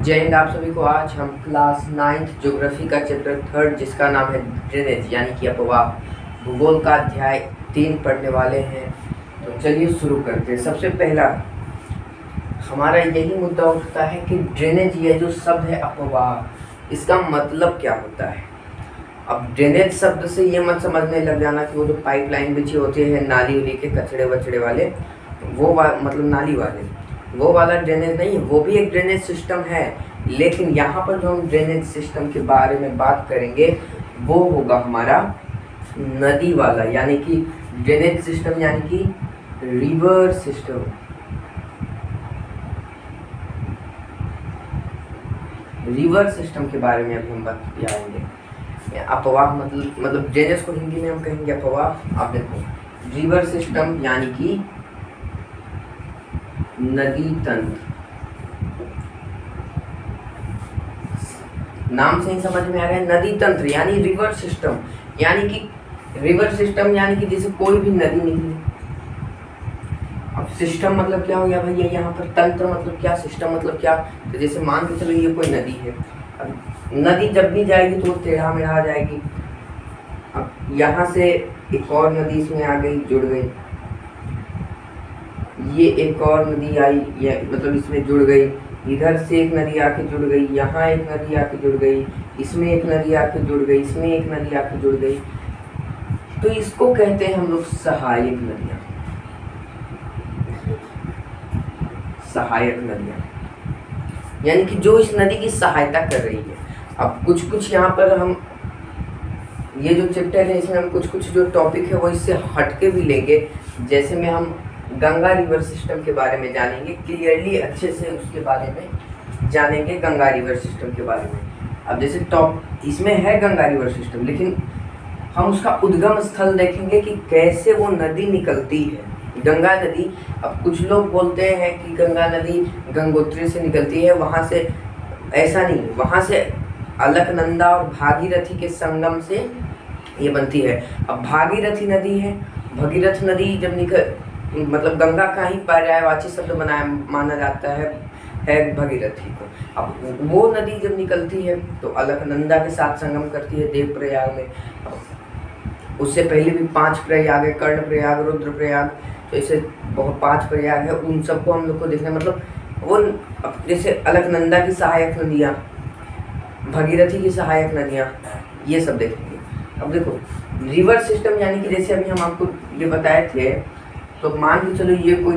जय हिंद आप सभी को। आज हम क्लास 9th ज्योग्राफी का चैप्टर 3 जिसका नाम है ड्रेनेज यानी कि अपवाह भूगोल का अध्याय 3 पढ़ने वाले हैं। तो चलिए शुरू करते हैं। सबसे पहला हमारा यही मुद्दा उठता है कि ड्रेनेज ये जो शब्द है अपवाह, इसका मतलब क्या होता है। अब ड्रेनेज शब्द से ये मत समझने लग जाना कि वो जो पाइपलाइन बिछी होती है नाली उली के कचड़े वचड़े वाले वो मतलब नाली वाले वो वाला ड्रेनेज नहीं, वो भी एक ड्रेनेज सिस्टम है। लेकिन यहाँ पर जो हम ड्रेनेज सिस्टम के बारे में बात करेंगे वो होगा हमारा नदी वाला, यानी कि ड्रेनेज सिस्टम यानी कि रिवर सिस्टम। रिवर सिस्टम के बारे में अभी हम बताएंगे। अपवाह मतलब ड्रेनेज को हिंदी में हम कहेंगे अपवाह। आप देखो रिवर सिस्टम यानी कि नदी तंत्र, नाम से ही समझ में आ रहा है नदी तंत्र यानी रिवर सिस्टम, यानी कि रिवर सिस्टम यानी कि जैसे कोई भी नदी निकली। अब सिस्टम मतलब क्या हो गया भैया, यहाँ पर तंत्र मतलब क्या, सिस्टम मतलब क्या। तो जैसे मान के चलो ये कोई नदी है, अब नदी जब भी जाएगी तो टेढ़ा मेढ़ा आ जाएगी। अब यहाँ से एक और नदी इसमें आ गई, जुड़ गई, ये एक और नदी आई, ये मतलब इसमें जुड़ गई, इधर से एक नदी आके जुड़ गई, यहाँ एक नदी आके जुड़ गई, इसमें एक नदी आके जुड़ गई, इसमें एक नदी आके जुड़ गई। तो इसको कहते हैं हम लोग सहायक नदियाँ। सहायक नदियाँ यानी कि जो इस नदी की सहायता कर रही है। अब कुछ यहाँ पर हम ये जो चैप्टर है इसमें हम कुछ जो टॉपिक है वो इससे हटके भी लेंगे। जैसे में हम गंगा रिवर सिस्टम के बारे में जानेंगे, क्लियरली अच्छे से उसके बारे में जानेंगे, गंगा रिवर सिस्टम के बारे में। अब जैसे टॉप इसमें है गंगा रिवर सिस्टम, लेकिन हम उसका उद्गम स्थल देखेंगे कि कैसे वो नदी निकलती है, गंगा नदी। अब कुछ लोग बोलते हैं कि गंगा नदी गंगोत्री से निकलती है, वहाँ से ऐसा नहीं, वहाँ से अलकनंदा और भागीरथी के संगम से ये बनती है। अब भागीरथी नदी है, भगीरथ नदी जब निकल मतलब गंगा का ही पर्यायवाची शब्द बनाया माना जाता है भगीरथी को। अब वो नदी जब निकलती है तो अलकनंदा के साथ संगम करती है देवप्रयाग में। उससे पहले भी 5 प्रयाग है, कर्ण प्रयाग, रुद्र प्रयाग, तो इसे बहुत 5 प्रयाग है। उन सबको हम लोग को देखना, मतलब वो जैसे अलकनंदा की सहायक नदियाँ, भगीरथी की सहायक नदियाँ, ये सब देखेंगे। अब देखो रिवर सिस्टम यानी कि जैसे अभी हम आपको ये बताए थे, तो मान के चलो ये कोई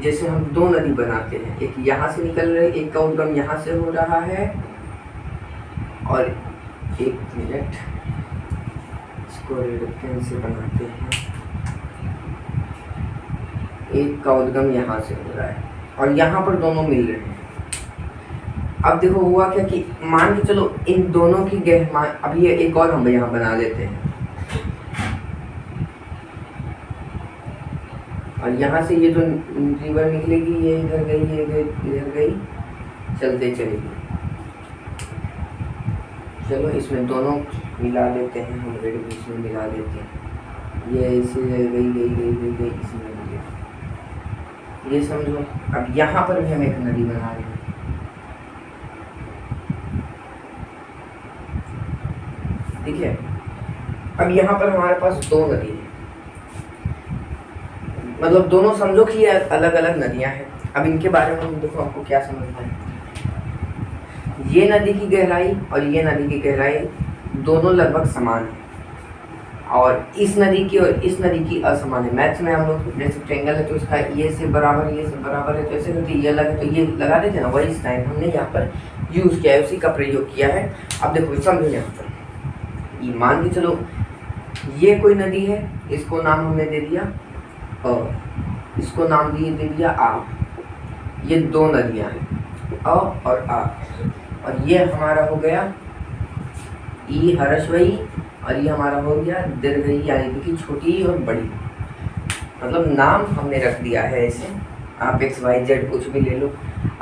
जैसे हम 2 नदी बनाते हैं, एक यहाँ से निकल रही, एक का उद्गम यहाँ से हो रहा है, और एक मिनट इसको रेड पेन से बनाते हैं, एक का उद्गम यहाँ से हो रहा है और यहाँ पर दोनों मिल रहे हैं। अब देखो हुआ क्या कि मान के चलो इन दोनों की गहराई, अब ये एक और हम यहाँ बना लेते हैं, और यहाँ से ये जो रिवर निकलेगी ये इधर गई, ये इधर गई, चलते चलेगी। चलो इसमें दोनों मिला देते हैं, हम रेड भी इसमें मिला देते हैं, ये ऐसे गई इसमें मिले, ये समझो। अब यहाँ पर भी हम एक नदी बना रहे हैं, ठीक है। अब यहाँ पर हमारे पास 2 नदी है, मतलब दोनों समझो कि ये अलग अलग नदियां हैं। अब इनके बारे में हम देखो आपको क्या समझना है। ये नदी की गहराई और ये नदी की गहराई दोनों लगभग समान है, और इस नदी की और इस नदी की असमान है। मैथ्स में हम लोग जैसे ट्रेंगल है तो इसका ये से बराबर है, तो ऐसे करते ये लगे तो ये लगा देते ना, वही स्टाइल हमने यहाँ पर यूज़ किया है, उसी का प्रयोग किया है। अब देखो समझो, यहाँ पर ये मान के चलो ये कोई नदी है, इसको नाम हमने दे दिया और इसको नाम दे दिया आ। ये 2 नदियाँ हैं, अ और आ, और ये हमारा हो गया ई हरस्वई, और ये हमारा हो गया दीर्घई, यानी कि छोटी और बड़ी। मतलब नाम हमने रख दिया है ऐसे, आप XYZ कुछ भी ले लो।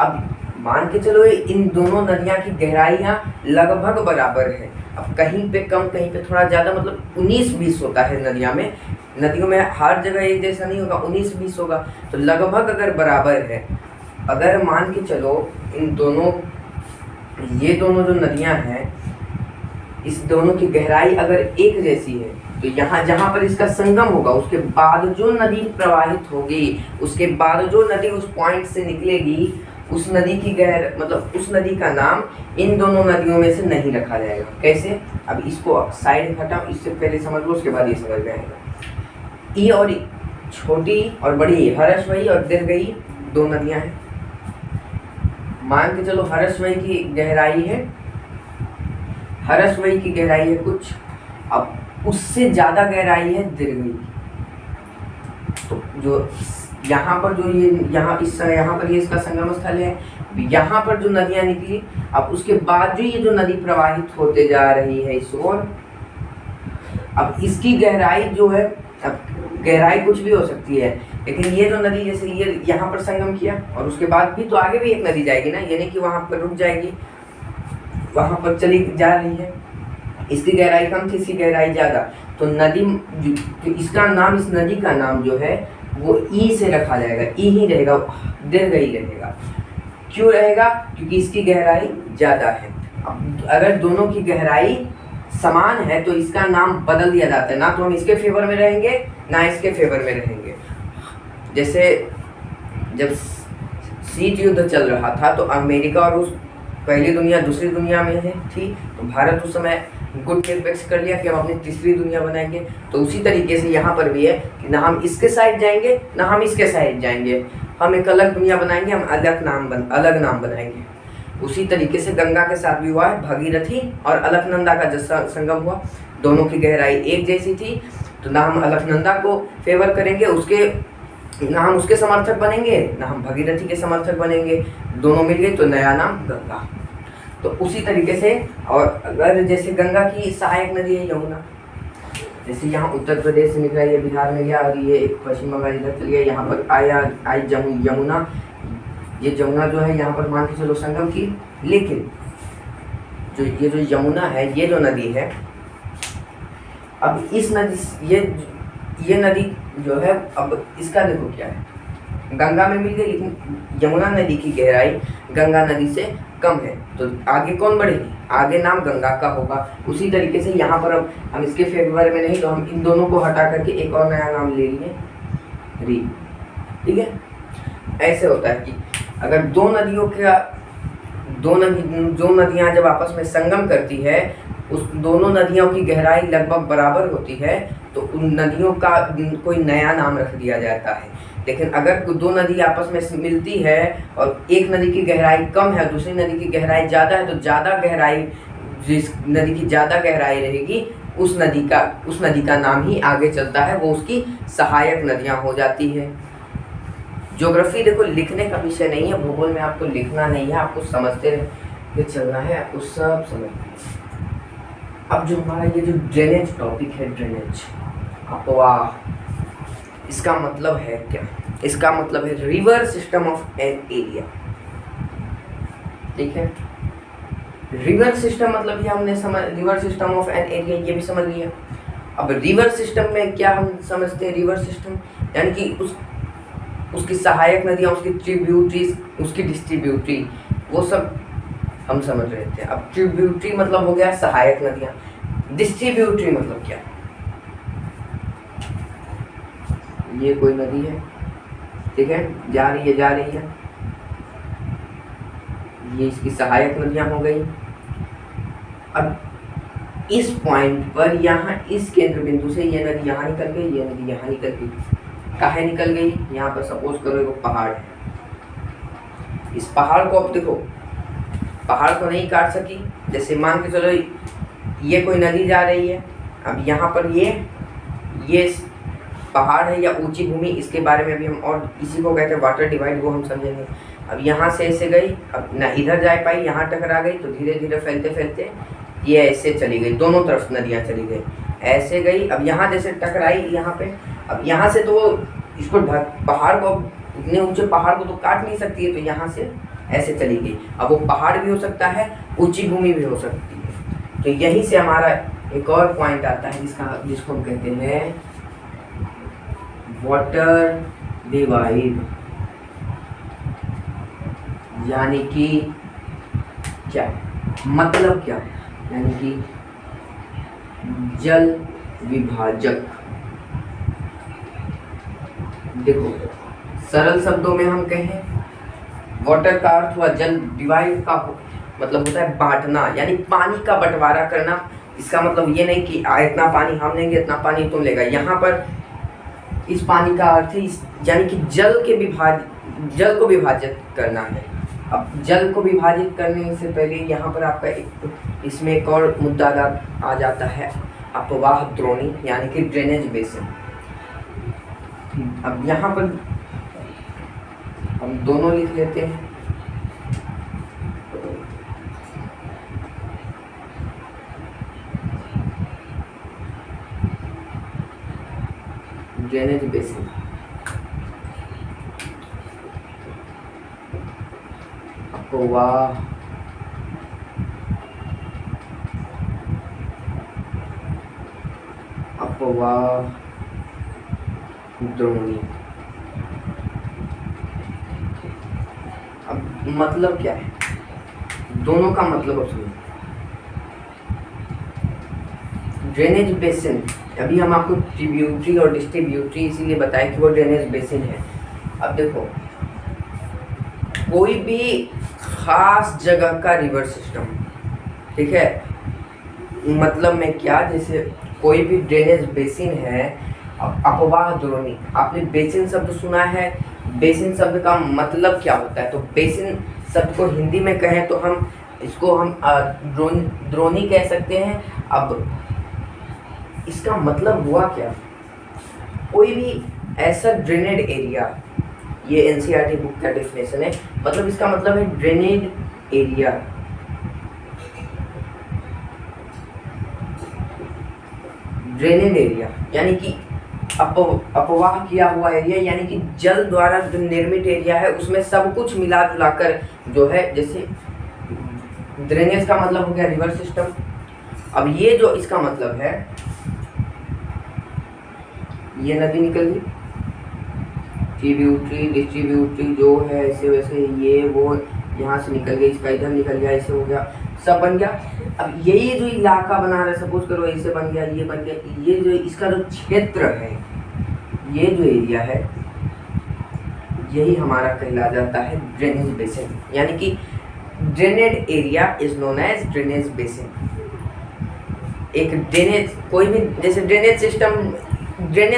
अब मान के चलो इन दोनों नदियाँ की गहराइयाँ लगभग बराबर है। अब कहीं पे कम कहीं पे थोड़ा ज़्यादा, मतलब 19-20 होता है नदियों में हर जगह एक जैसा नहीं होगा, 19-20 होगा। तो लगभग अगर बराबर है, अगर मान के चलो इन दोनों ये दोनों जो नदियां हैं, इस दोनों की गहराई अगर एक जैसी है तो यहाँ जहाँ पर इसका संगम होगा उसके बाद जो नदी प्रवाहित होगी, उसके बाद जो नदी उस पॉइंट से निकलेगी, उस नदी की मतलब उस नदी का नाम इन दोनों नदियों में से नहीं रखा जाएगा। कैसे? अब इसको साइड हटाओ, इससे पहले समझ लो, उसके बाद ये समझ में आएगा। ई और छोटी और बड़ी, हरस्वई और दीर्घई दो नदियां हैं। मान के चलो हरस्वई की गहराई है, हरस्वई की गहराई है कुछ, अब उससे ज़्यादा गहराई है दीर्घई। तो जो यहाँ पर जो ये यहाँ पर ये इसका संगम स्थल है, यहाँ पर जो नदियाँ निकली, अब उसके बाद जो ये जो नदी प्रवाहित होते जा रही है इस ओर, अब इसकी गहराई जो है, अब गहराई कुछ भी हो सकती है, लेकिन ये जो नदी जैसे ये यहाँ पर संगम किया और उसके बाद भी तो आगे भी एक नदी जाएगी ना, ये नहीं कि वहाँ पर रुक जाएगी, वहाँ पर चली जा रही है। इसकी गहराई कम थी, इसकी गहराई ज़्यादा, तो नदी इसका नाम, इस नदी का नाम जो है वो ई से रखा जाएगा, ई ही रहेगा, दीर्घ ही रहेगा। क्यों रहेगा? क्योंकि इसकी गहराई ज़्यादा है। अब अगर दोनों की गहराई समान है तो इसका नाम बदल दिया जाता है, ना तो हम इसके फेवर में रहेंगे ना इसके फेवर में रहेंगे। जैसे जब शीत युद्ध चल रहा था तो अमेरिका और रूस पहली दुनिया दूसरी दुनिया में थी, तो भारत उस समय गुट निरपेक्ष कर लिया कि हम अपनी तीसरी दुनिया बनाएंगे। तो उसी तरीके से यहाँ पर भी है कि ना हम इसके साइड जाएंगे ना हम इसके साइड जाएंगे, हम एक अलग दुनिया बनाएंगे, हम अलग नाम बनाएंगे। उसी तरीके से गंगा के साथ भी हुआ है, भागीरथी और अलकनंदा का जब संगम हुआ, दोनों की गहराई एक जैसी थी, तो ना हम अलकनंदा को फेवर करेंगे, ना हम उसके समर्थक बनेंगे ना हम भागीरथी के समर्थक बनेंगे, दोनों मिल गए तो नया नाम गंगा। तो उसी तरीके से, और अगर जैसे गंगा की सहायक नदी है यमुना, जैसे यहाँ उत्तर प्रदेश से निकला, ये बिहार में गया और ये एक पश्चिम बंगाल इधर चल गया, यहाँ पर आई यमुना। ये जमुना जो है यहाँ पर मान के चलो संगम की, लेकिन जो ये जो यमुना है, ये जो नदी है, अब इस नदी ये नदी जो है, अब इसका देखो क्या है, गंगा में मिल गई, लेकिन यमुना नदी की गहराई गंगा नदी से कम है, तो आगे कौन बढ़ेगी? आगे नाम गंगा का होगा। उसी तरीके से यहाँ पर अब हम इसके फेवर में नहीं, तो हम इन दोनों को हटा करके एक और नया नाम ले लिए, री। ठीक है, ऐसे होता है कि अगर दो नदियाँ जब आपस में संगम करती है, उस दोनों नदियों की गहराई लगभग बराबर होती है, तो उन नदियों का कोई नया नाम रख दिया जाता है। लेकिन अगर दो नदी आपस में मिलती है और एक नदी की गहराई कम है, दूसरी नदी की गहराई ज़्यादा है, तो ज़्यादा गहराई, जिस नदी की ज़्यादा गहराई रहेगी उस नदी का नाम ही आगे चलता है, वो उसकी सहायक नदियाँ हो जाती है। ज्योग्राफी देखो लिखने का विषय नहीं है, भूगोल में आपको लिखना नहीं है, आपको समझते रहे चलना है, आपको सब समझना है। अब जो हमारा ये जो ड्रेनेज टॉपिक है, ड्रेनेज, अपवाह, इसका मतलब है क्या? इसका मतलब है river system of an area. ठीक है, रिवर सिस्टम मतलब ये हमने river system of an area ये भी समझ लिया। अब रिवर सिस्टम में क्या हम समझते हैं? रिवर सिस्टम यानी कि उसकी सहायक नदियाँ, उसकी ट्रिब्यूटरीज, उसकी डिस्ट्रीब्यूटरी, वो सब हम समझ रहे थे। अब ट्रिब्यूटरी मतलब हो गया सहायक नदियाँ, डिस्ट्रीब्यूटरी मतलब क्या? ये कोई नदी है, ठीक है, जा रही है, ये इसकी सहायक नदियाँ हो गई। अब इस पॉइंट पर यहाँ इस केंद्र बिंदु से ये नदी यहाँ निकल गई, ये नदी यहाँ निकल गई। काहे निकल गई? यहाँ पर सपोज करो एक पहाड़ है, इस पहाड़ को अब देखो, पहाड़ को नहीं काट सकी। जैसे मान के चलो ये कोई नदी जा रही है, अब यहाँ पर ये पहाड़ है या ऊंची भूमि, इसके बारे में भी हम, और इसी को कहते हैं वाटर डिवाइड, वो हम समझेंगे। अब यहाँ से ऐसे गई, अब ना इधर जा पाई, यहाँ टकरा गई, तो धीरे धीरे फैलते फैलते ये ऐसे चली गई, दोनों तरफ नदियाँ चली गई, ऐसे गई। अब यहाँ जैसे टकराई यहाँ पे, अब यहाँ से तो इसको पहाड़ को, इतने ऊंचे पहाड़ को तो काट नहीं सकती है, तो यहाँ से ऐसे चली गई। अब वो पहाड़ भी हो सकता है, ऊंची भूमि भी हो सकती है। तो यहीं से हमारा एक और पॉइंट आता है जिसको हम कहते हैं वाटर डिवाइड, यानी कि क्या है, मतलब क्या, यानी कि जल विभाजक। देखो सरल शब्दों में हम कहें, वाटर का अर्थ हुआ जल, डिवाइड का मतलब होता है बांटना, यानी पानी का बंटवारा करना। इसका मतलब ये नहीं कि इतना पानी हम लेंगे इतना पानी तुम लेगा। यहाँ पर इस पानी का अर्थ है इस, यानी कि जल को विभाजित करना है। अब जल को विभाजित करने से पहले यहाँ पर आपका इसमें एक और मुद्दा आ जाता है, अपवाह द्रोणी, यानी कि ड्रेनेज बेसिन। अब यहाँ पर हम दोनों लिख लेते हैं। ड्रेनेज बेसिन, अपवाह द्रोणी। अब मतलब क्या है, दोनों का मतलब अब सुनिए। ड्रेनेज बेसिन, अभी हम आपको ट्रिब्यूटरी और डिस्ट्रीब्यूटरी इसीलिए बताएं कि वो ड्रेनेज बेसिन है। अब देखो कोई भी खास जगह का रिवर सिस्टम, ठीक है, मतलब में क्या, जैसे कोई भी ड्रेनेज बेसिन है। अपवाह द्रोणी, आपने बेसिन शब्द सुना है, बेसिन शब्द का मतलब क्या होता है, तो बेसिन शब्द को हिंदी में कहें तो हम इसको हम द्रोणी कह सकते हैं। अब इसका मतलब हुआ क्या, कोई भी ऐसा ड्रेनेड एरिया, ये एनसीईआरटी बुक का डेफिनेशन है, मतलब इसका मतलब है ड्रेनेड एरिया, ड्रेनेड एरिया यानी कि अपवाह किया हुआ एरिया, यानी कि जल द्वारा जो निर्मित एरिया है उसमें सब कुछ मिला जुला कर जो है, जैसे ड्रेनेज का मतलब हो गया रिवर सिस्टम। अब ये जो इसका मतलब है, ये नदी निकल गई, ट्रिब्यूटरी डिस्ट्रीब्यूटरी जो है ऐसे वैसे, ये वो यहाँ से निकल गई, इसका इधर निकल गया, ऐसे हो गया, सब बन गया। अब यही जो इलाका बना रहा है, सपोज करो ऐसे बन गया, ये बन गया, ये जो इसका जो क्षेत्र है, ये जो एरिया है, यही हमारा कहला जाता है ड्रेनेज बेसिन, यानी कि drained area is known as drainage basin. एक ड्रेनेज, कोई भी जैसे ड्रेनेज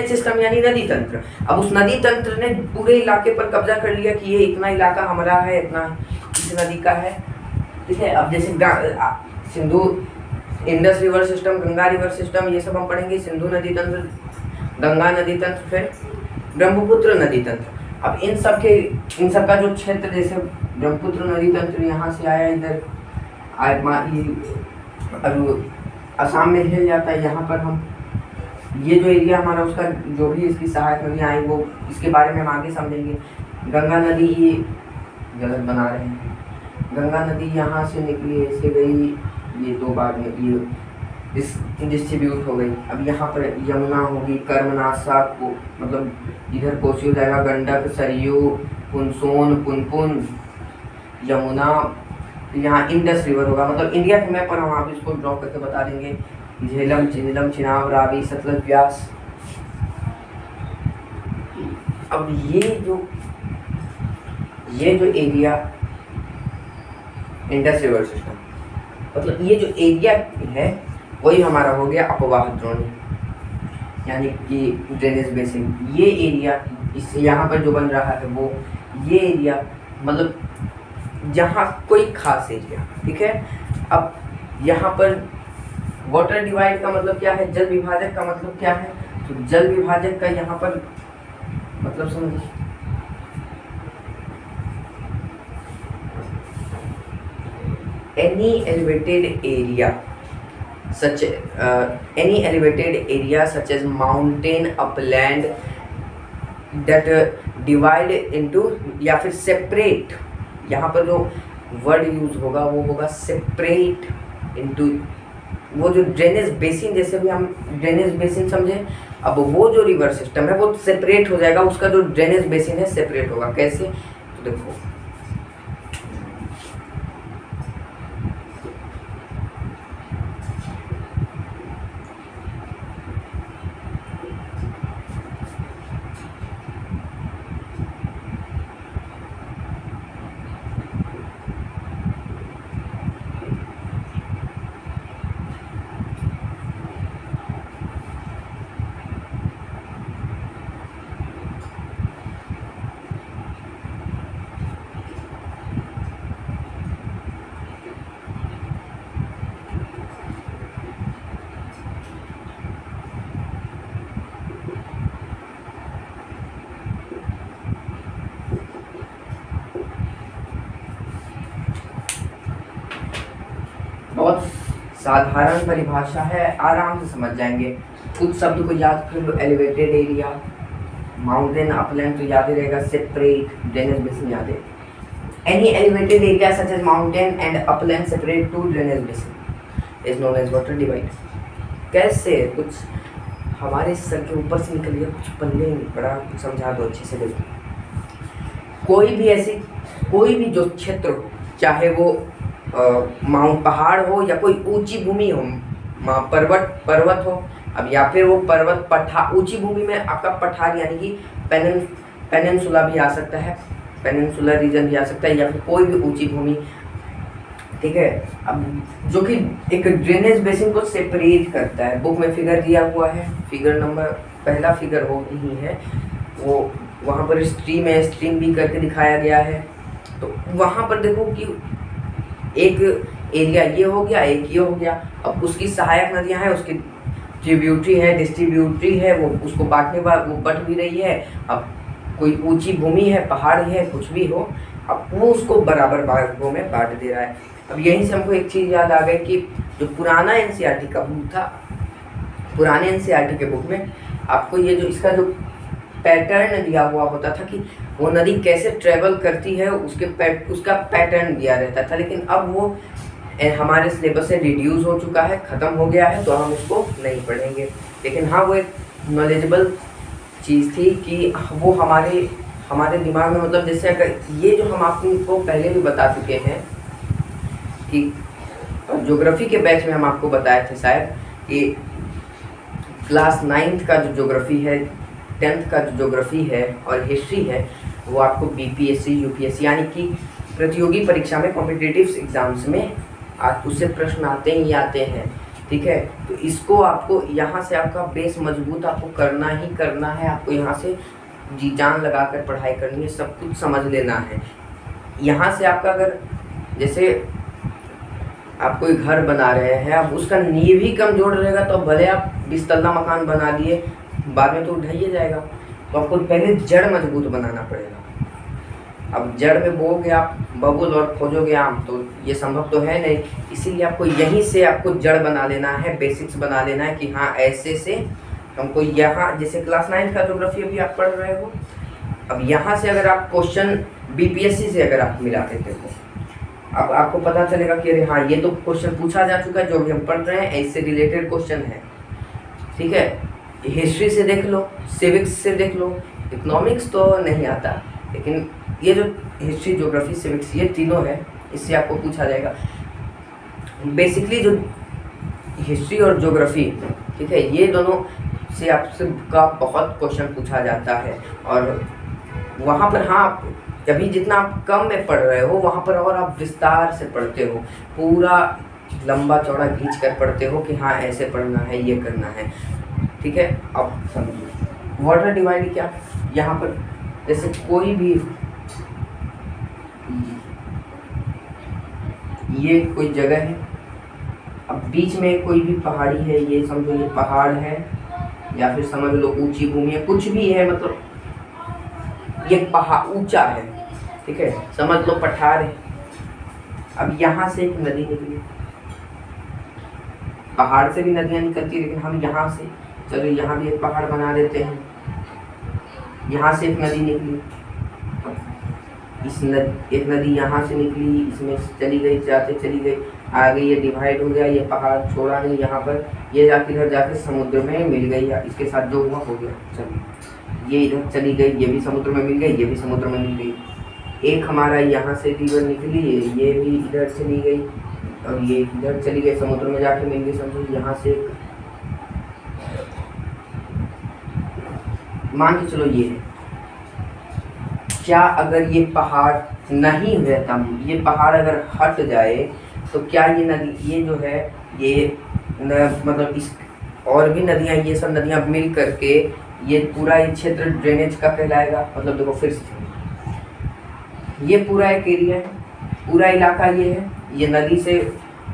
सिस्टम यानी नदी तंत्र। अब उस नदी तंत्र ने पूरे इलाके पर कब्जा कर लिया कि ये इतना इलाका हमारा है, इतना इस नदी का है, ठीक है। अब जैसे Sindhu Indus river system, Ganga river system, ये सब हम पढ़ेंगे, सिंधु नदी तंत्र, गंगा नदी तंत्र, फिर ब्रह्मपुत्र नदी तंत्र। अब इन सब का जो क्षेत्र, जैसे ब्रह्मपुत्र नदी तंत्र यहाँ से आया, इधर असम में हिल जाता है, यहाँ पर हम ये जो एरिया हमारा, उसका जो भी इसकी सहायक नदियाँ आई वो इसके बारे में हम आगे समझेंगे। गंगा नदी, ये गलत बना रहे हैं, गंगा नदी यहाँ से निकली ऐसे गई, ये दो बार में ये डिस्ट्रीब्यूट हो गई। अब यहाँ पर यमुना होगी, कर्मनाशा को मतलब इधर कोसी हो जाएगा, गंडक, सरयू, पुनसोन, पुनपुन, यमुना, यहाँ इंडस रिवर होगा। मतलब इंडिया के मैप पर हम आप इसको ड्रॉ करके बता देंगे, झेलम, झेलम, चिनाब, रावी, सतलज, व्यास। अब ये जो एरिया इंडस रिवर सिस्टम, मतलब ये जो एरिया है वही हमारा हो गया अपवाह द्रोणी, यानी कि ड्रेनेज बेसिन। ये एरिया इस यहाँ पर जो बन रहा है वो ये एरिया, मतलब जहाँ कोई खास एरिया, ठीक है। अब यहाँ पर वाटर डिवाइड का मतलब क्या है, जल विभाजक का मतलब क्या है, तो जल विभाजक का यहाँ पर मतलब समझिए, any elevated area such as mountain, upland that divide into या फिर separate, यहाँ पर जो वर्ड यूज होगा वो होगा separate into, वो जो ड्रेनेज बेसिन, जैसे भी हम ड्रेनेज बेसिन समझे, अब वो जो रिवर सिस्टम है वो सेपरेट हो जाएगा, उसका जो ड्रेनेज बेसिन है सेपरेट होगा। कैसे, तो देखो बहुत साधारण परिभाषा है, आराम से समझ जाएंगे। कुछ शब्द को याद कर लो, एलिवेटेड एरिया, माउंटेन, अपलैंड तो याद ही रहेगा, सेपरेट, ड्रेनेज बेसिन याद है। Any elevated area such as mountain and upland separate to drainage basin is known as water divide. कैसे? कुछ हमारे सर के ऊपर से निकल गया, कुछ पल्ले नहीं पड़ा, कुछ समझा दो अच्छे से। देखो, कोई भी जो क्षेत्र हो, चाहे वो माउंट पहाड़ हो या कोई ऊंची भूमि हो, पर्वत हो, अब या फिर वो पर्वत ऊंची भूमि में आपका पठार यानी कि पेनिनसुला भी आ सकता है, पेनिनसुलर रीजन भी आ सकता है, या फिर कोई भी ऊंची भूमि, ठीक है। अब जो कि एक ड्रेनेज बेसिन को सेपरेट करता है। बुक में फिगर दिया हुआ है, फिगर नंबर पहला फिगर हो ही है वो, वहाँ पर स्ट्रीम है, स्ट्रीम भी करके दिखाया गया है। तो वहाँ पर देखो कि एक एरिया ये हो गया, एक ये हो गया। अब उसकी सहायक नदियाँ हैं, उसकी डिस्ट्रीब्यूटरी है, वो उसको बांटने वो बट भी रही है। अब कोई ऊंची भूमि है, पहाड़ है, कुछ भी हो, अब वो उसको बराबर भागों में बांट दे रहा है। अब यहीं से हमको एक चीज़ याद आ गई कि जो पुराना एनसीईआरटी का बुक था, पुराने एनसीईआरटी के बुक में आपको ये जो इसका जो पैटर्न दिया हुआ होता था कि वो नदी कैसे ट्रेवल करती है, उसका पैटर्न दिया रहता था। लेकिन अब वो हमारे सिलेबस से रिड्यूस हो चुका है, ख़त्म हो गया है, तो हम उसको नहीं पढ़ेंगे। लेकिन हाँ, वो एक नॉलेजेबल चीज़ थी कि वो हमारे दिमाग में, मतलब जैसे अगर ये जो हम आपको पहले भी बता चुके हैं कि ज्योग्राफी के बैच में हम आपको बताए थे शायद कि क्लास 9th का जो ज्योग्राफी है, 10th का जो ज्योग्राफी है और हिस्ट्री है, वो आपको बीपीएससी, यूपीएससी यानी कि प्रतियोगी परीक्षा में, कॉम्पिटिटिव एग्जाम्स में उससे प्रश्न आते ही आते हैं, ठीक है। तो इसको आपको यहाँ से आपका बेस मजबूत आपको करना ही करना है। आपको यहाँ से जी जान लगा कर पढ़ाई करनी है, सब कुछ समझ लेना है। यहाँ से आपका अगर जैसे आप कोई घर बना रहे हैं, अब उसका नींव ही कमजोर रहेगा तो भले आप 20 तल्ला मकान बना दिए, बाद में तो ढह जाएगा। तो आपको पहले जड़ मजबूत बनाना पड़ेगा। अब जड़ में बोओगे आप बबूल और खोजोगे आम, तो ये संभव तो है नहीं। इसीलिए आपको यहीं से आपको जड़ बना लेना है, बेसिक्स बना लेना है कि हाँ ऐसे से हमको यहाँ, जैसे क्लास 9 का ज्योग्राफी अभी आप पढ़ रहे हो, अब यहाँ से अगर आप क्वेश्चन बीपीएससी से अगर आप मिला देते हो, अब आपको पता चलेगा कि अरे हाँ, ये तो क्वेश्चन पूछा जा चुका है, जो भी हम पढ़ रहे हैं इससे रिलेटेड क्वेश्चन है, ठीक है। हिस्ट्री से देख लो, सिविक्स से देख लो, इकोनॉमिक्स तो नहीं आता, लेकिन ये जो हिस्ट्री, ज्योग्राफी, सिविक्स, ये तीनों है, इससे आपको पूछा जाएगा। बेसिकली जो हिस्ट्री और ज्योग्राफी, ठीक है, ये दोनों से आपसे का बहुत क्वेश्चन पूछा जाता है। और वहाँ पर हाँ, अभी जितना आप कम में पढ़ रहे हो, वहाँ पर और आप विस्तार से पढ़ते हो, पूरा लंबा चौड़ा खींच कर पढ़ते हो कि हाँ ऐसे पढ़ना है, ये करना है, ठीक है। अब समझिए वाटर डिवाइड क्या, यहाँ पर जैसे कोई भी, ये कोई जगह है, अब बीच में कोई भी पहाड़ी है, ये समझो ये पहाड़ है, या फिर समझ लो ऊंची भूमि है, कुछ भी है, मतलब ये पहाड़ ऊंचा है, ठीक है, समझ लो पठार है। अब यहाँ से एक नदी निकली, पहाड़ से भी नदियाँ निकलती है, लेकिन हम यहाँ से, चलो यहाँ भी एक पहाड़ बना देते हैं, यहाँ से एक नदी निकली, एक नदी यहाँ से निकली, इसमें चली गई, जाते चली गई, आगे ये डिवाइड हो गया, ये पहाड़ छोड़ा नहीं यहाँ पर, ये जाके इधर जाके समुद्र में मिल गई, या इसके साथ जो हुआ हो गया, चलो ये इधर चली गई, ये भी समुद्र में मिल गई, ये भी समुद्र में मिल गई। एक हमारा यहाँ से रिवर निकली, ये भी इधर चली गई, और ये इधर चली गई, समुद्र में जाके मिल गई। समझो यहाँ से मान के चलो ये है, क्या अगर ये पहाड़ नहीं रहता, ये पहाड़ अगर हट जाए, तो क्या ये नदी, ये जो है ये मतलब इस और भी नदियाँ, ये सब नदियाँ मिल करके ये पूरा ये क्षेत्र ड्रेनेज का कहलाएगा। मतलब देखो फिर से, ये पूरा एक एरिया है, पूरा इलाका ये है, ये नदी से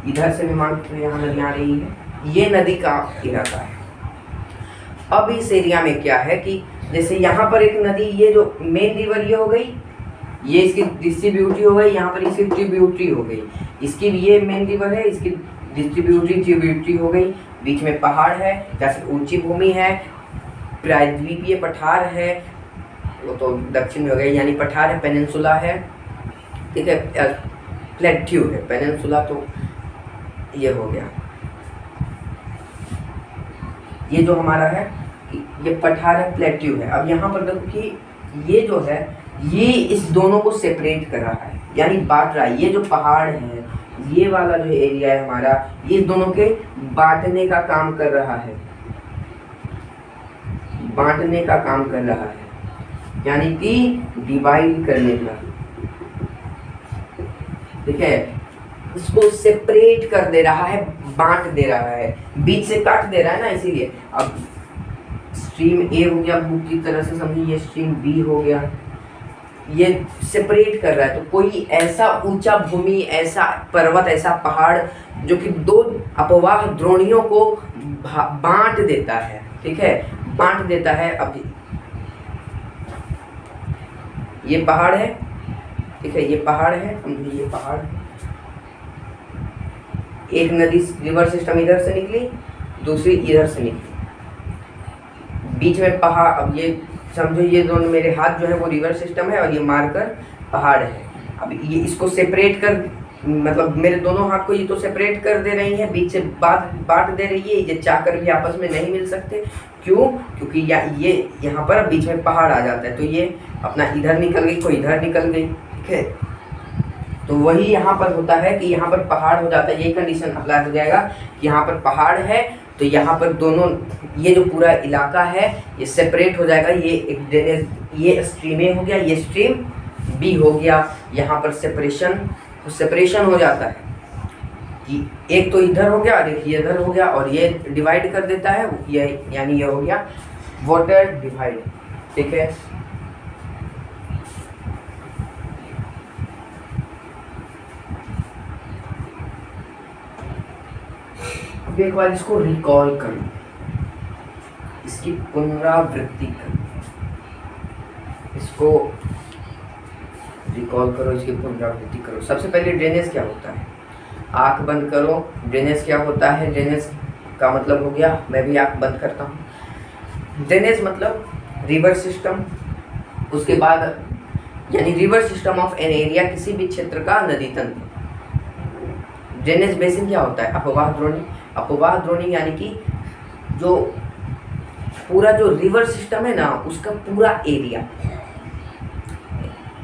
इधर से भी मान के यहाँ नदी आ रही है, ये नदी का इलाका है। अब इस एरिया में क्या है कि जैसे यहाँ पर एक नदी, ये जो मेन रिवर ये हो गई, ये इसकी डिस्ट्रीब्यूटरी हो गई, यहाँ पर इसकी ट्रिब्यूटरी हो गई। इसकी ये मेन रिवर है, इसकी डिस्ट्रीब्यूटरी ट्रिब्यूटरी हो गई। बीच में पहाड़ है या फिर ऊंची भूमि है, प्रायद्वीपीय पठार है, वो तो दक्षिण में हो गया, यानी पठार है, पेनिनसुला है, ठीक है, प्लेट्यू है, पेनिनसुला तो ये हो गया। ये जो हमारा है ये पठार है, प्लेट्यू है। अब यहाँ पर देखो कि ये जो है ये इस दोनों को सेपरेट कर रहा है, यानी बांट रहा है। ये जो पहाड़ है, ये वाला जो एरिया है हमारा, ये दोनों के बांटने का काम कर रहा है, बांटने का काम कर रहा है, यानी कि डिवाइड करने का, ठीक है। इसको सेपरेट कर दे रहा है, बांट दे रहा है, बीच से काट दे रहा है ना, इसीलिए। अब स्ट्रीम ए हो गया, बुक की तरह से समझिए, ये स्ट्रीम बी हो गया, ये सेपरेट कर रहा है। तो कोई ऐसा ऊंचा भूमि, ऐसा पर्वत, ऐसा पहाड़ जो कि दो अपवाह द्रोणियों को बांट देता है, ठीक है, बांट देता है। अब ये पहाड़ है, ठीक है, ये पहाड़ है, समझिए ये पहाड़ है। एक नदी रिवर सिस्टम इधर से निकली, दूसरी इधर से निकली, बीच में पहाड़। अब ये समझो ये दोनों मेरे हाथ जो है वो रिवर सिस्टम है और ये मार्कर पहाड़ है। अब ये इसको सेपरेट कर, मतलब मेरे दोनों हाथ को ये तो सेपरेट कर दे रही है, बीच से बांट दे रही है। ये चाहकर भी आपस में नहीं मिल सकते, क्यों? क्योंकि ये यहाँ पर बीच में पहाड़ आ जाता है, तो ये अपना इधर निकल गई, कोई इधर निकल गई, ठीक है। तो वही यहाँ पर होता है कि यहाँ पर पहाड़ हो जाता है, यही कंडीशन अप्लाई हो जाएगा कि यहाँ पर पहाड़ है तो यहाँ पर दोनों, ये जो पूरा इलाका है ये सेपरेट हो जाएगा। ये एक ड्रेनेज, ये स्ट्रीम ए हो गया, ये स्ट्रीम बी हो गया। यहाँ पर सेपरेशन हो जाता है कि एक तो इधर हो गया और एक ये इधर हो गया, और ये डिवाइड कर देता है, ये यानी ये हो गया वाटर डिवाइड, ठीक है। अब एक बार इसको रिकॉल करो, इसकी पुनरावृत्ति करो, इसको रिकॉल करो, इसकी पुनरावृत्ति करो। सबसे पहले ड्रेनेज क्या होता है, आंख बंद करो। ड्रेनेज क्या होता है? ड्रेनेज का मतलब हो गया, मैं भी आंख बंद करता हूँ। ड्रेनेज मतलब रिवर सिस्टम, उसके बाद यानी river system of an area, किसी भी क्षेत्र का नदी तंत्र। ड्रेनेज बेसिन क्या होता है? अपवाह द्रोणी। अपवाह द्रोणी यानी कि जो पूरा जो रिवर सिस्टम है ना, उसका पूरा एरिया,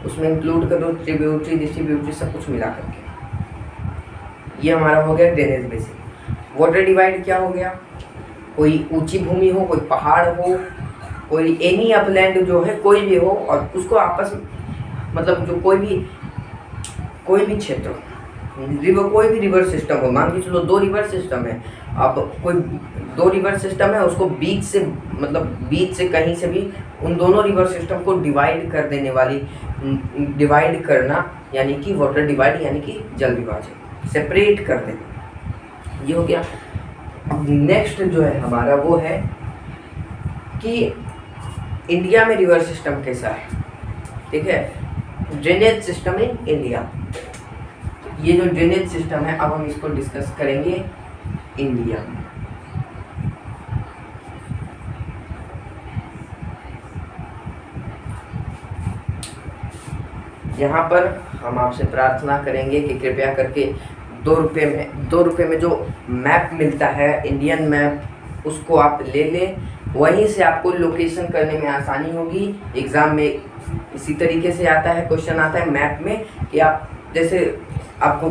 उसमें इंक्लूड कर दो ट्रिब्यूटरी, डिस्ट्रीब्यूटरी, सब कुछ मिला करके, ये हमारा हो गया ड्रेनेज बेसिन। वाटर डिवाइड क्या हो गया? कोई ऊंची भूमि हो, कोई पहाड़ हो, कोई एनी अपलैंड जो है, कोई भी हो, और उसको आपस में, मतलब जो कोई भी क्षेत्र, रिवर, कोई भी रिवर सिस्टम हो, मान के चलो 2 रिवर सिस्टम है, अब कोई 2 रिवर सिस्टम है, उसको बीच से, मतलब बीच से कहीं से भी उन दोनों रिवर सिस्टम को डिवाइड कर देने वाली, डिवाइड करना यानी कि वाटर डिवाइड, यानी कि जल विभाजन, सेपरेट कर देना, ये हो गया। अब नेक्स्ट जो है हमारा वो है कि इंडिया में रिवर सिस्टम कैसा है, ठीक है, ड्रेनेज सिस्टम इन इंडिया। ये जो ड्रेनेज सिस्टम है, अब हम इसको डिस्कस करेंगे इंडिया में। यहाँ पर हम आपसे प्रार्थना करेंगे कि कृपया करके 2 रुपये में जो मैप मिलता है, इंडियन मैप, उसको आप ले लें। वहीं से आपको लोकेशन करने में आसानी होगी। एग्ज़ाम में इसी तरीके से आता है, क्वेश्चन आता है मैप में कि आप, जैसे आपको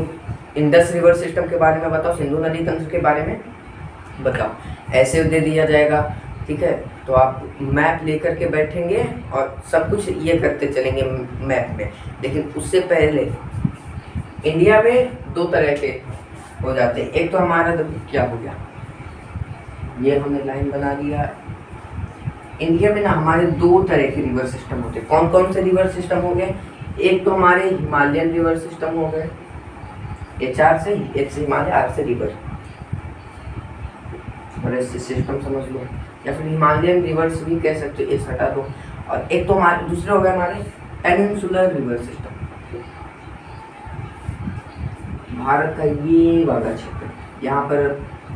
इंडस रिवर सिस्टम के बारे में बताओ, सिंधु नदी तंत्र के बारे में बताओ, ऐसे दे दिया जाएगा, ठीक है। तो आप मैप लेकर के बैठेंगे और सब कुछ ये करते चलेंगे मैप में। लेकिन उससे पहले इंडिया में 2 तरह के हो जाते हैं। एक तो हमारा क्या हो गया, ये हमने लाइन बना दिया। इंडिया में ना हमारे 2 तरह के रिवर सिस्टम होते हैं। कौन कौन से रिवर सिस्टम हो गए? एक तो हमारे हिमालयन रिवर सिस्टम हो गए, HR से, H से हिमालय, R से रिवर, बड़े सिस्टम समझ लो, या फिर हिमालयन रिवर्स भी कह सकते हो, इस हटा दो। और एक तो हमारे दूसरे हो गए हमारे पेनिनसुलर रिवर सिस्टम, भारत का ये वाला क्षेत्र, यहाँ पर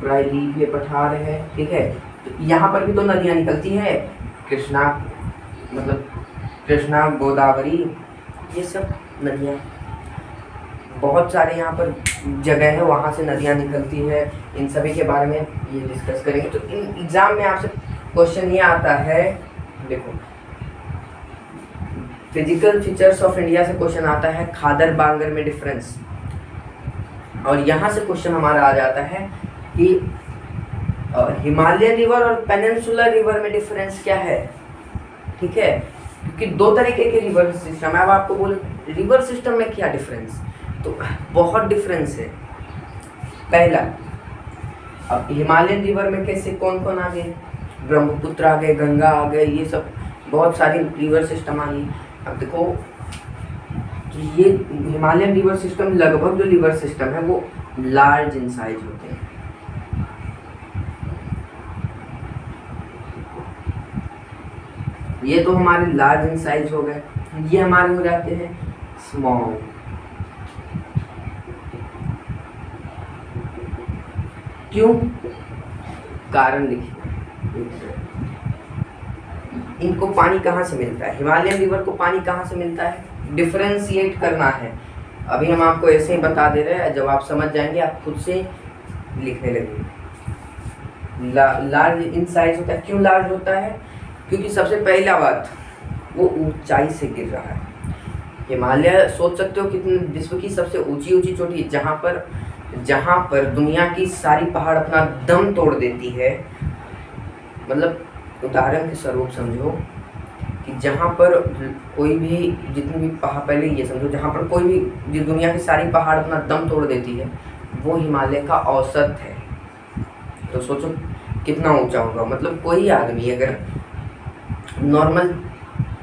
प्रायद्वीपीय पठार है, ठीक है। तो यहाँ पर भी तो नदियाँ निकलती है, कृष्णा, मतलब कृष्णा, गोदावरी, ये सब नदियाँ, बहुत सारे यहाँ पर जगह है वहाँ से नदियाँ निकलती है। इन सभी के बारे में ये डिस्कस करेंगे। तो इन एग्ज़ाम में आपसे क्वेश्चन ये आता है, देखो फिजिकल फीचर्स ऑफ इंडिया से क्वेश्चन आता है खादर बांगर में डिफरेंस, और यहाँ से क्वेश्चन हमारा आ जाता है कि हिमालयन रिवर और पेनिनसुलर रिवर में डिफरेंस क्या है, ठीक है, क्योंकि दो तरीके के रिवर सिस्टम है। अब आपको बोल रिवर सिस्टम में क्या डिफरेंस, तो बहुत डिफरेंस है। पहला, अब हिमालयन रिवर में कैसे कौन कौन आ गए, ब्रह्मपुत्र आ गए, गंगा आ गए, ये सब बहुत सारी रिवर सिस्टम आ गई। अब देखो ये हिमालयन रिवर सिस्टम, लगभग जो रिवर सिस्टम है वो लार्ज इन साइज होते हैं। ये तो हमारे लार्ज इन साइज हो गए, ये हमारे हो जाते हैं स्मॉल। क्यों, कारण लिखिए। इनको पानी कहाँ से मिलता है, हिमालयन रिवर को पानी कहाँ से मिलता है, डिफरेंशिएट करना है। अभी हम आपको ऐसे ही बता दे रहे हैं, जब आप समझ जाएंगे आप खुद से लिखने लगेंगे। लार्ज इन साइज होता है, क्यों लार्ज होता है, क्योंकि सबसे पहला बात वो ऊंचाई से गिर रहा है। हिमालय सोच सकते हो कितनी विश्व की सबसे ऊंची ऊंची चोटी, जहाँ पर दुनिया की सारी पहाड़ अपना दम तोड़ देती है। मतलब उदाहरण के स्वरूप समझो कि जहाँ पर कोई भी, जितनी भी पहाड़, पहले ये समझो जहाँ पर कोई भी दुनिया की सारी पहाड़ अपना दम तोड़ देती है वो हिमालय का औसत है। तो सोचो कितना ऊंचा होगा। मतलब कोई आदमी अगर नॉर्मल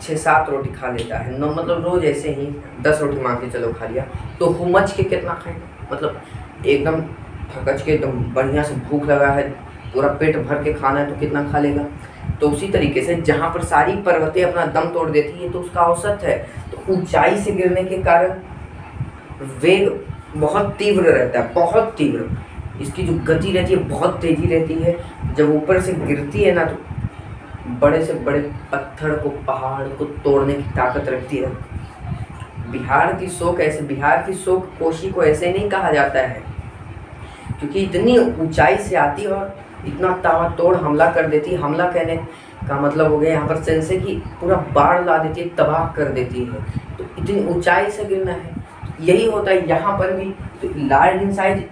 6-7 रोटी खा लेता है, मतलब रोज ऐसे ही 10 रोटी मांग के चलो खा लिया, तो हुमच के कितना खाएगा, मतलब एकदम थकच के, एकदम बढ़िया से भूख लगा है, पूरा पेट भर के खाना है तो कितना खा लेगा। तो उसी तरीके से जहाँ पर सारी पर्वतें अपना दम तोड़ देती है तो उसका औसत है। तो ऊंचाई से गिरने के कारण वेग बहुत तीव्र रहता है, बहुत तीव्र, इसकी जो गति रहती है बहुत तेजी रहती है। जब ऊपर से गिरती है ना तो बड़े से बड़े पत्थर को, पहाड़ को तोड़ने की ताकत रखती है। बिहार की शोक कोशी को ऐसे नहीं कहा जाता है, क्योंकि इतनी ऊंचाई से आती है और इतना ताबड़तोड़ हमला कर देती है। हमला कहने का मतलब हो गया यहाँ पर सेंस है कि पूरा बाढ़ ला देती है, तबाह कर देती है। तो इतनी ऊंचाई से गिरना है, यही होता है यहाँ पर भी। तो लार्ज इन साइज,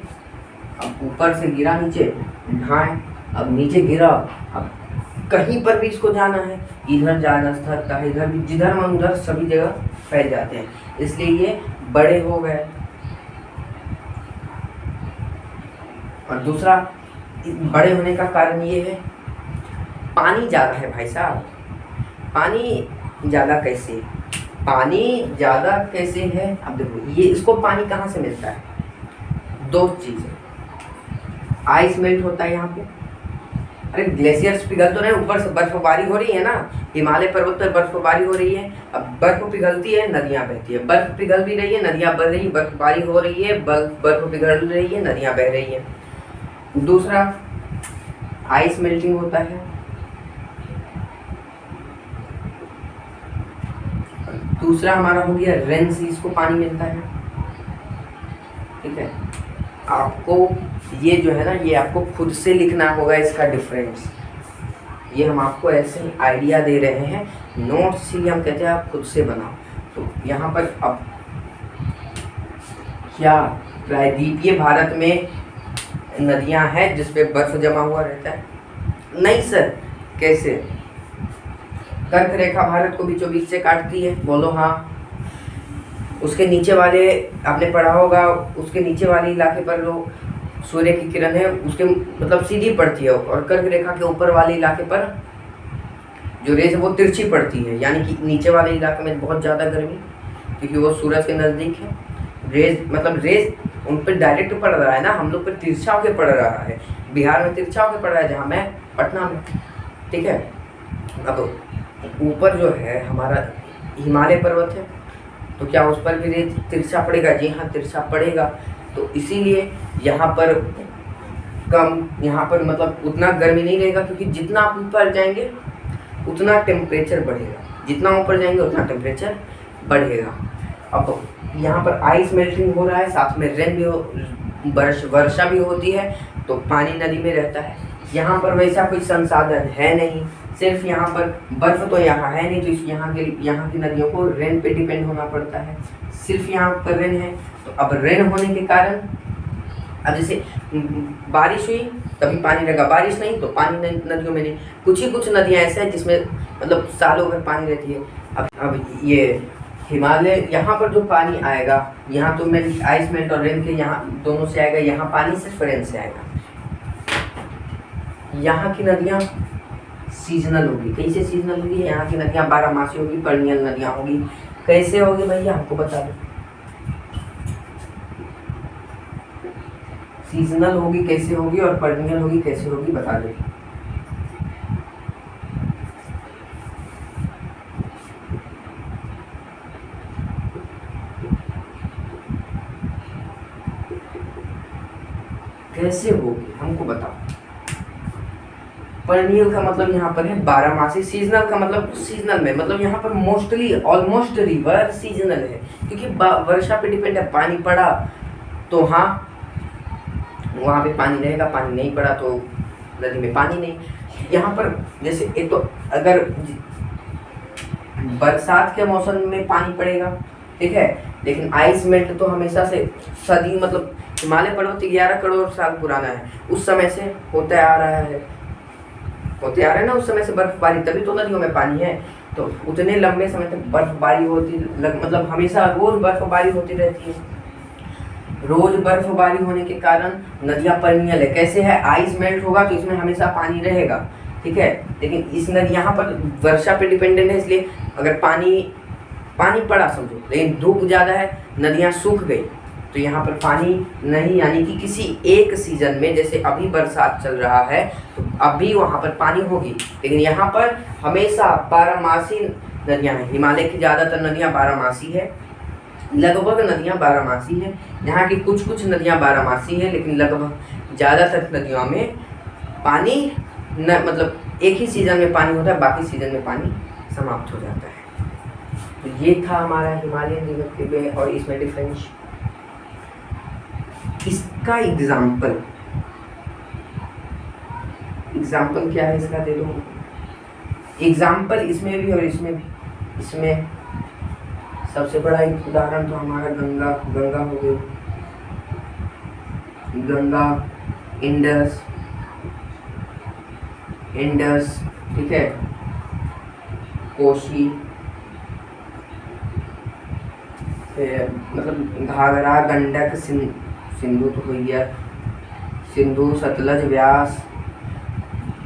अब ऊपर से गिरा नीचे ढाए, अब नीचे गिरा, अब कहीं पर भी इसको जाना है, इधर जाना सकता है, इधर भी, जिधर मन उधर सभी जगह फैल जाते हैं, इसलिए ये बड़े हो गए। और दूसरा बड़े होने का कारण ये है, पानी ज़्यादा है भाई साहब। पानी ज़्यादा कैसे, पानी ज़्यादा कैसे है, अब देखो ये, इसको पानी कहाँ से मिलता है, दो चीज़ें, आइस मेल्ट होता है यहाँ पे, अरे ग्लेशियर्स पिघल तो रहे, ऊपर से बर्फबारी हो रही है ना, हिमालय पर्वत पर बर्फबारी हो रही है। अब बर्फ पिघलती है, नदियाँ बहती है, बर्फ पिघल भी रही है, नदियाँ बह रही है, बर्फबारी हो रही है, बर्फ पिघल रही है, नदियाँ बह रही है। दूसरा आइस मेल्टिंग होता है। दूसरा हमारा हो गया रेन सीज को पानी मिलता है, ठीक है। आपको ये जो है ना, ये आपको खुद से लिखना होगा इसका डिफरेंस। ये हम आपको ऐसे ही आइडिया दे रहे हैं, नोट्स इसीलिए हम कहते हैं आप खुद से बनाओ। तो यहाँ पर अब क्या प्रायद्वीपीय भारत में नदियाँ हैं जिस पे बर्फ जमा हुआ रहता है? नहीं सर, कैसे? कर्क रेखा भारत को बीचों बीच से काटती है, बोलो हाँ। उसके नीचे वाले, आपने पढ़ा होगा, उसके नीचे वाले इलाके पर जो सूर्य की किरण है उसके मतलब सीधी पड़ती है, और कर्क रेखा के ऊपर वाले इलाके पर जो रेज है वो तिरछी पड़ती है, यानी कि नीचे वाले इलाके में बहुत ज़्यादा गर्मी, क्योंकि वो सूरज के नज़दीक है। रेज मतलब रेज उन पर डायरेक्ट पड़ रहा है ना, हम लोग पर तिरछा होकर पड़ रहा है। बिहार में तिरछा होकर पड़ रहा है, जहाँ मैं पटना में, ठीक है। अब ऊपर जो है हमारा हिमालय पर्वत है, तो क्या उस पर भी रेत तिरछा पड़ेगा? जी हाँ, तिरछा पड़ेगा। तो इसीलिए यहाँ पर यहाँ पर मतलब उतना गर्मी नहीं रहेगा, क्योंकि जितना आप ऊपर जाएंगे उतना टेम्परेचर बढ़ेगा, जितना ऊपर जाएंगे उतना टेम्परेचर बढ़ेगा। अब यहाँ पर आइस मेल्टिंग हो रहा है, साथ में रेन भी वर्षा भी होती है, तो पानी नदी में रहता है। यहाँ पर वैसा कोई संसाधन है नहीं, सिर्फ यहाँ पर बर्फ़ तो यहाँ है नहीं, तो इस यहाँ की नदियों को रेन पे डिपेंड होना पड़ता है। सिर्फ यहाँ पर रेन है, तो अब रेन होने के कारण अब जैसे बारिश हुई तभी पानी लगा, बारिश नहीं तो पानी नदियों में नहीं। कुछ ही कुछ नदियाँ ऐसे हैं जिसमें मतलब सालों भर पानी रहती है। अब ये हिमालय, यहाँ पर जो पानी आएगा, यहाँ तो मेल्ट आइस मेल्ट और रेन के यहाँ दोनों से आएगा, यहाँ पानी सिर्फ रेन से आएगा। यहाँ की नदियाँ सीजनल होगी। कैसे सीजनल होगी? यहाँ की नदियाँ 12 मासी होगी, पर्नियल नदियाँ होगी। कैसे होगी भैया, हमको बता दो। सीजनल होगी कैसे होगी और पर्नियल होगी कैसे होगी, बता दो। कैसे होगी हमको बताओ। पर्नियल का मतलब यहाँ पर है 12 मासी, सीजनल का मतलब सीजनल में, मतलब यहाँ पर मोस्टली ऑलमोस्ट रिवर सीजनल है, क्योंकि वर्षा पे डिपेंड है। पानी पड़ा तो हाँ वहाँ पे पानी रहेगा, पानी नहीं पड़ा तो नदी में पानी नहीं। यहाँ पर जैसे एक तो अगर बरसात के मौसम में पानी पड़ेगा, ठीक है, लेकिन आइस मेल्ट तो हमेशा से सदी मतलब हिमालय पर्वत 11 करोड़ साल पुराना है, उस समय से होता आ रहा है ना, उस समय से बर्फबारी, तभी तो नदियों में पानी है। तो उतने लंबे समय तक बर्फबारी होती मतलब हमेशा रोज बर्फबारी होती रहती है। रोज बर्फबारी होने के कारण नदियाँ पर्नियल है। कैसे है? आइस मेल्ट होगा तो इसमें हमेशा पानी रहेगा, ठीक है, लेकिन इस नदी यहाँ पर वर्षा पे डिपेंडेंट है, इसलिए अगर पानी पड़ा समझो, लेकिन धूप ज़्यादा है, नदियाँ सूख गई, तो यहाँ पर पानी नहीं, यानी कि किसी एक सीजन में, जैसे अभी बरसात चल रहा है तो अभी वहाँ पर पानी होगी, लेकिन यहाँ पर हमेशा 12 मासी नदियाँ हैं। हिमालय की ज़्यादातर नदियाँ 12 मासी है, लगभग नदियाँ 12 मासी है। यहाँ की कुछ नदियाँ 12 मासी है, लेकिन लगभग ज़्यादातर नदियों में पानी मतलब एक ही सीज़न में पानी होता है, बाकी सीज़न में पानी समाप्त हो जाता है। तो ये था हमारा हिमालयन रिवर के वे और इसमें डिफरेंस। इसका एग्जाम्पल क्या है इसका, दे दो एग्जाम्पल इसमें भी और इसमें भी। इसमें सबसे बड़ा एक उदाहरण तो हमारा गंगा हो गई, गंगा, इंडस, ठीक है, कोसी, मतलब घाघरा, गंडक, सिंधु तो हो गया, सिंधु, सतलज, व्यास,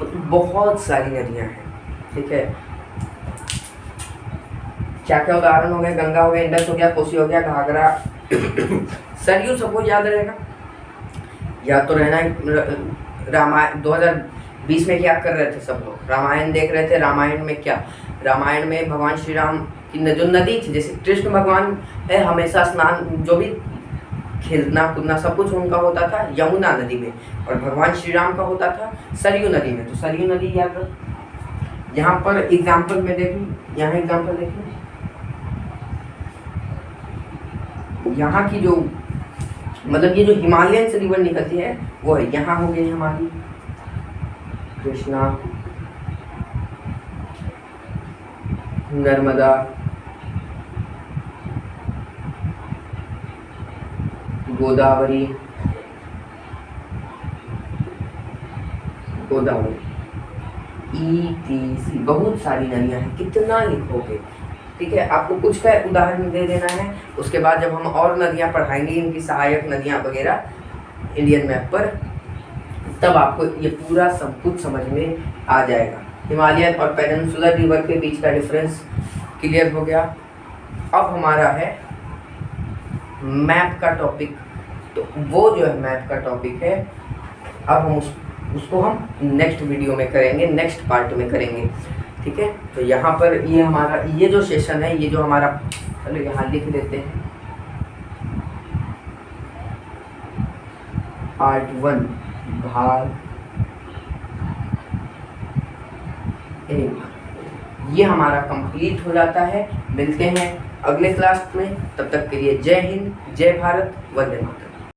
बहुत सारी नदियां हैं, ठीक है। क्या क्या उदाहरण हो गए? गंगा हो गया, इंडस हो गया, कोसी हो गया, घाघरा, सरयू सबको याद रहेगा, याद तो रहना ही। रामायण 2020 में क्या कर रहे थे सब लोग? रामायण देख रहे थे। रामायण में क्या? रामायण में भगवान श्री राम की जो नदी थी, जैसे कृष्ण भगवान है, हमेशा स्नान जो भी खेलना कूदना सब कुछ उनका होता था यमुना नदी में, और भगवान श्री राम का होता था सरयू नदी में। तो सरयू नदी याद रख। यहाँ पर एग्जाम्पल में देखूँ, यहाँ एग्जाम्पल देखूँ, यहाँ की जो मतलब ये जो हिमालयन से रिवर निकलती है वो है, यहाँ हो गई हमारी कृष्णा, नर्मदा, गोदावरी, ETC, बहुत सारी नदियाँ हैं, कितना लिखोगे, ठीक है। आपको कुछ का उदाहरण दे देना है, उसके बाद जब हम और नदियाँ पढ़ाएंगे, इनकी सहायक नदियाँ वगैरह इंडियन मैप पर, तब आपको ये पूरा सब कुछ समझ में आ जाएगा। हिमालयन और पेनिनसुलर रिवर के बीच का डिफरेंस क्लियर हो गया। अब हमारा है मैप का टॉपिक। तो वो जो है मैप का टॉपिक है, अब हम उसको हम नेक्स्ट वीडियो में करेंगे, नेक्स्ट पार्ट में करेंगे। ठीक है, तो यहाँ पर ये हमारा ये जो सेशन है, ये जो हमारा, चलो यहाँ लिख देते हैं पार्ट 1 भाग 1 ये हमारा कंप्लीट हो जाता है। मिलते हैं अगले क्लास में, तब तक के लिए जय हिंद, जय भारत, वंदे मातरम।